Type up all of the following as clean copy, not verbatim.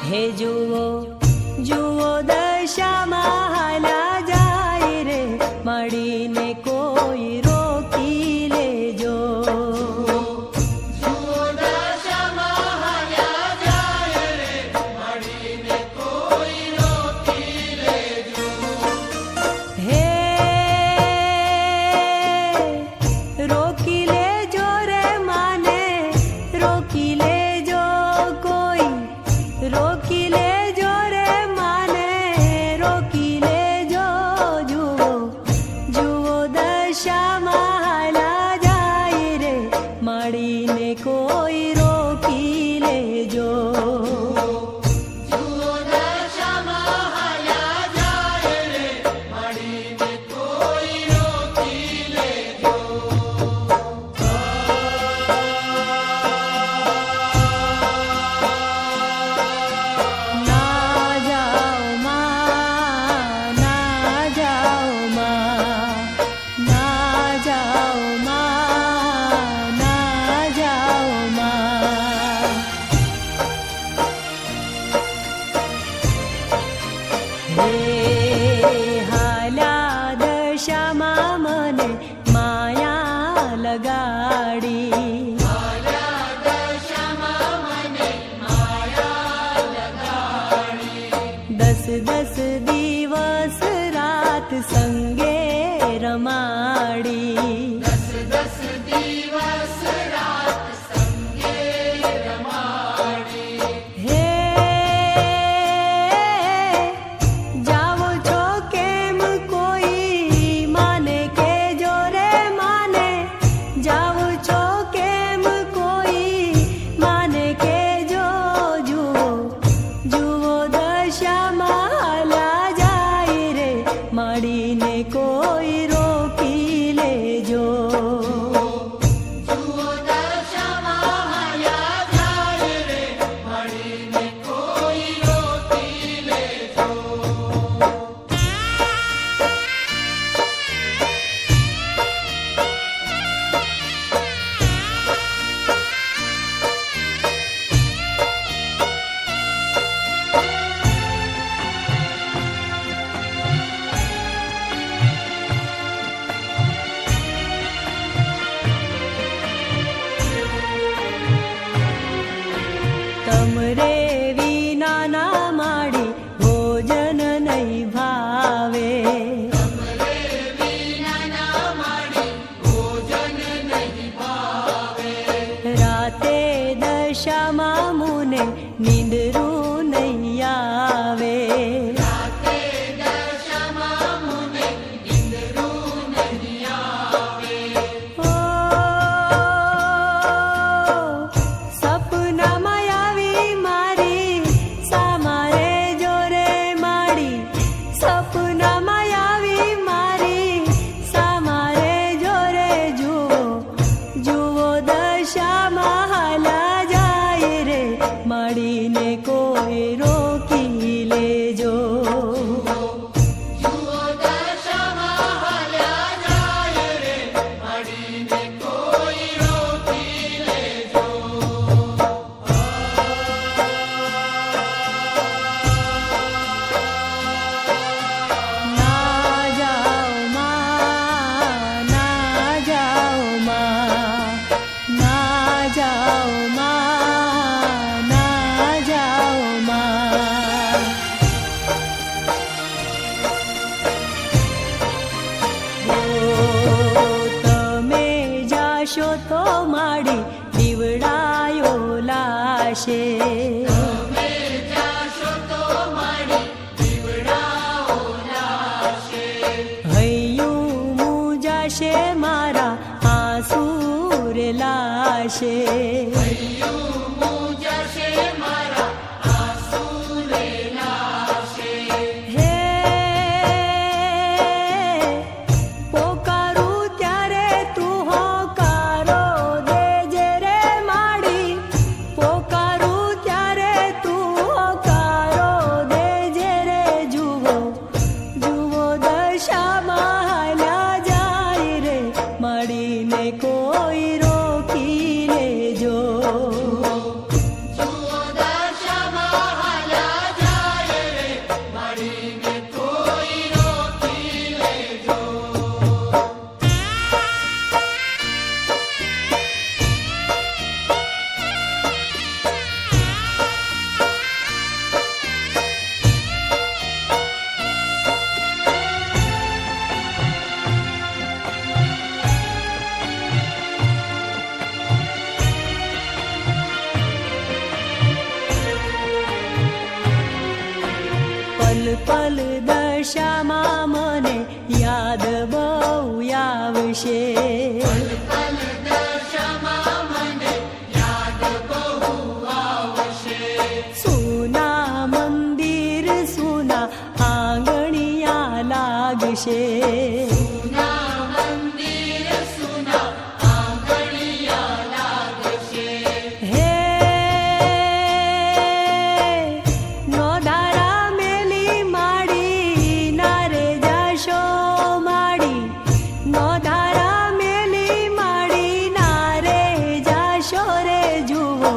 हे जुओ जुओ दशाમાં હાલ્યા જાય રે, મળીને કોઈ રોકી લેજો. જુઓ દશામાં હાલ્યા જાય રે, મળીને કોઈ રોકી લેજો. હે રોકી લેજો રે માને, રોકી લેજો કોઈ, રોકી લેજો રે માને, રોકી લેજો. જુઓ જુઓ દશામાં હાલ્યા જાય રે, મળીને કોઈ રોકી લેજો. જુઓ દશામાં હાલ્યા જાય રે, મળીને કોઈ રોકી લેજો. ના જાઓ માં, ના જાઓ માં, ના જાઓ માં, ના જાઓ માં. હે હાલ્યા દશામાં મને માયા લગાડી, હાલ્યા દશામાં મને માયા લગાડી. 10 દિવસ રાત સંગે રમાડી. 10 દિવસ રાત સંગે રમાડી. હે જાવો છો કેમ કોઈ માને કેજો રે માને, જાવો છો કેમ કોઈ માને કેજો. જુઓ જુઓ દશામાં હાલ્યા જાય રે, મળીને કોઈ રોકી લેજો. જુઓ દશામાં હાલ્યા જાય રે, મળીને કોઈ રોકી લેજો. તમરે વિના ના માડી ભોજન નહીં ભાવે, તમરે વિના ના માડી ભોજન નહીં ભાવે. રાતે દશામાં મુને નીંદરું નહીં આવે. રાતે દશામાં મને નિંદરું નહીં આવે. ઓ સપનામાં આવી મારી સામારે જોરે માડી, સપનામાં આવી મારી સામારે જોરે. જુઓ જુઓ દશામાં હાલ્યા જાય રે, મળીને કોઈ રોકી લેજો. જુઓ દશામાં હાલ્યા જાય રે, મળીને કોઈ રોકી લેજો. ના જાઓ માં, ના જાઓ માં, ના જાઓ માં, ના જાઓ પલ દશામાં મને યાદ બહુ આવશે. પલ દશામાં મને યાદ બહુ આવશે. સોના મંદિર સોના આંગણિયા લાગશે. સુના મંદિર સુના આંગણિયા લાગશે. હે નો ધારા મેલી માડી ના રે જાશો માડી. નો ધારા મેલી માડી ના રે જાશો રે. જુઓ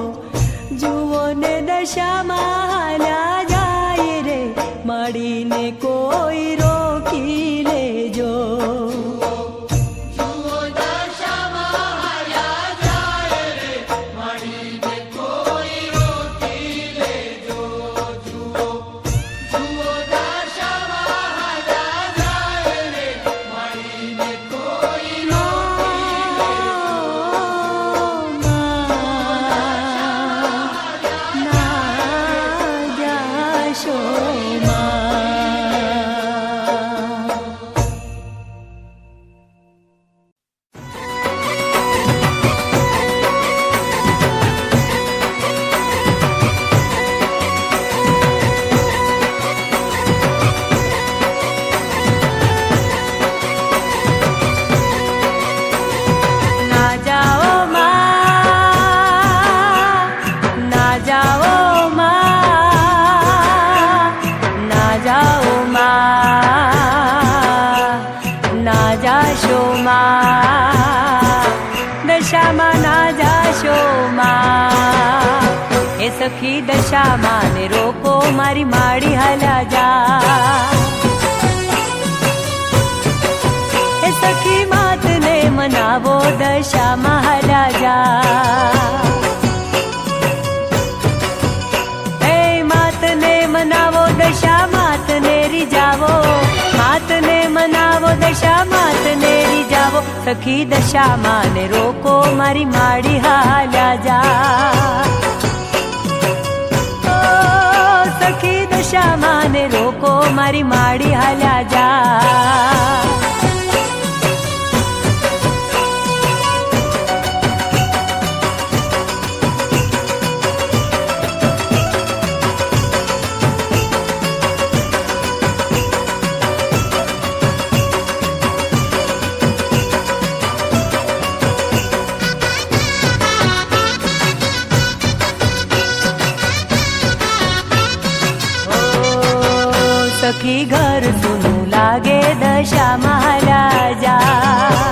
જુઓ ને દશામાં હાલ્યા જાય રે. માડીને કોઈ રોકી લેજો. જુઓ દશામાં હાલ્યા જાય રે. મળીને કોઈ રોકી લેજો. જુઓ જુઓ દશામાં હાલ્યા જાય રે. મળીને કોઈ રોકી ના જાશો માં. ના જાઓ માં, ના જાઓ માં, ના જાઓ માં, ના જાશો માં. દશામાં ના જાશો માં. એ સખી દશામાં ને રોકો મારી માડી હાલ્યા જા. એ સખી માતને મનાવો દશામાં હાલ્યા જા. એ માતને મનાવો દશા માતને રીજાવો. માતને મનાવો દશા માતને રીજાવો. સખી દશામાં ને રોકો મારી માડી હાલ્યા જા. ઓ સખી દશામાં ને રોકો મારી માડી હાલ્યા જા. સખી ઘર સુનું લાગે દશામાં હાલ્યા જા.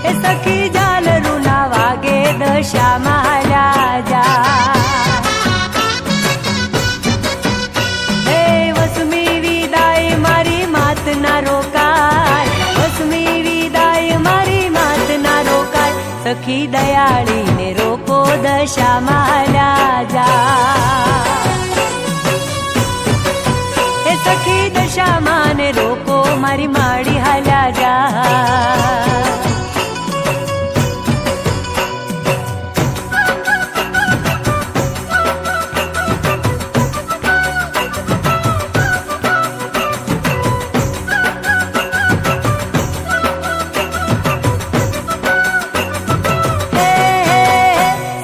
એ સખી ઝાલરું ના વાગે દશામાં હાલ્યા જા. હે વસમી વિદાય મારી માત ના રોકાય. વસમી વિદાય મારી માત ના રોકાય. સખી દયાળીને રોકો દશામાં હાલ્યા જા. સખી દશામાં ને રોકો મારી માડી હાલ્યા જા.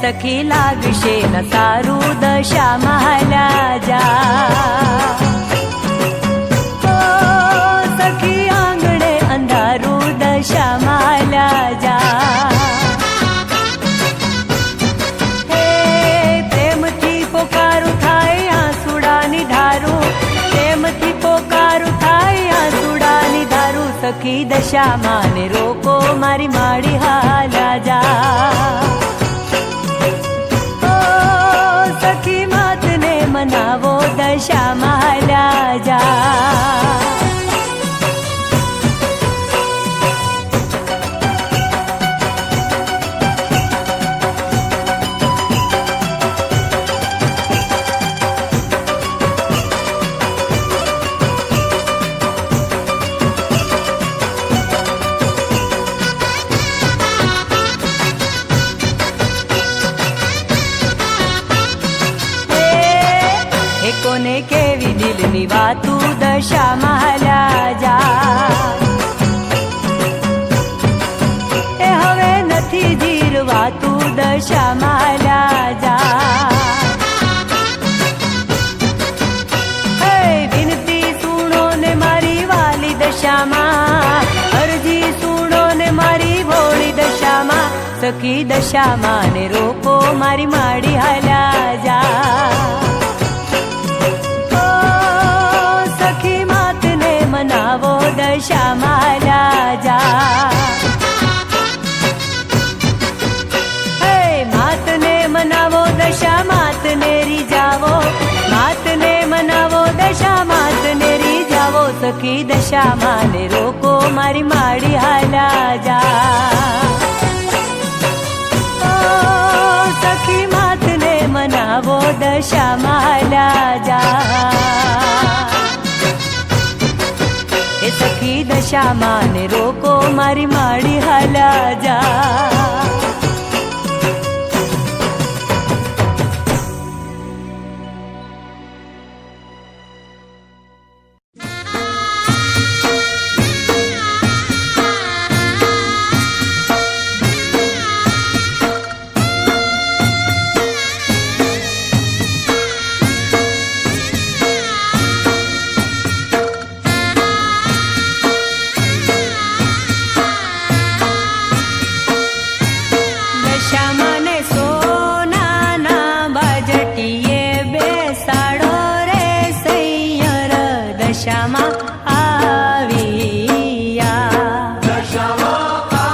સખી લાગશે ન સારું દશામાં હાલ્યા જા. સખી આંગણે અંધારું દશામાં હાલ્યા જા. હે પ્રેમથી પોકારું થાય આંસુડાની ધારું. પ્રેમથી પોકારું થાય આંસુડાની ધારું. સખી દશામાં ને રોકો મારી માડી હાલ્યા જા. સખી માતને મનાવો દશામાં હાલ્યા જા. કોને કેવી દિલની વાતું દશામાં હાલ્યા જા. એ હવે નથી જીરવાતું દશામાં હાલ્યા જા. હે વિનતી સુણો ને મારી વાલી દશામાં, અરજી સુણો ને મારી ભોળી દશામાં, સખી દશામાં ને રોકો મારી માડી હાલ્યા જા. ઓ સખી માતને મનાવો દશામાં હાલ્યા જા. હે માતને મનાવો દશા માતને રીઝાવો, માતને મનાવો દશા માતને રીઝાવો, સખી દશામાં ને રોકો મારી માડી હાલ્યા જા. સખી માતને મનાવો દશામાં હાલ્યા જા. એ સખી દશામાં ને રોકો મારી માડી હાલ્યા જા. દશામાં